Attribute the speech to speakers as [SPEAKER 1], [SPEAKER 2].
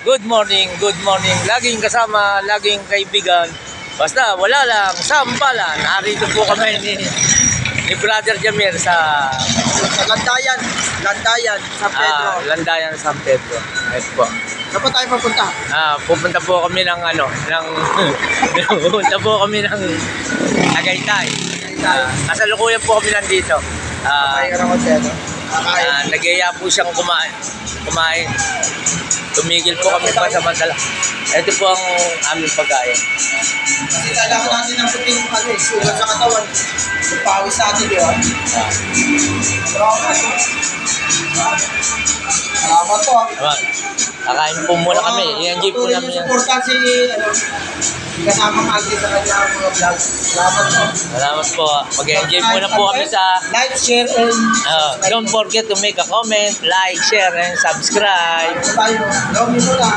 [SPEAKER 1] Good morning, good morning. Laging kasama, laging kaibigan. Basta wala lang, sampalan. Narito po kami ni Brother Jamir sa
[SPEAKER 2] Landayan, San Pedro.
[SPEAKER 1] Landayan San Pedro. Ayun po.
[SPEAKER 2] Saan po tayo papunta?
[SPEAKER 1] Pupunta po kami ng pupunta po kami ng Tagaytay. Kasalukuyan po kami nandito.
[SPEAKER 2] Kaya ka ng hotel.
[SPEAKER 1] Nag-iya po siyang kumain. Tumigil po kami pa samantala. Ito po ang aming pagkain.
[SPEAKER 2] Kasi kailangan natin ng puting sugat sa katawan. Pawis sa atin, di ba? Salamat po.
[SPEAKER 1] Kakain po muna kami. I-enjoy po namin yan.
[SPEAKER 2] Supportan si kasama Magdi sa kanya mga vlog. Salamat po.
[SPEAKER 1] Salamat po. Mag-enjoy muna po kami sa...
[SPEAKER 2] Like, share, and
[SPEAKER 1] don't forget to make a comment, like, share, and subscribe.
[SPEAKER 2] tayo. Love you muna.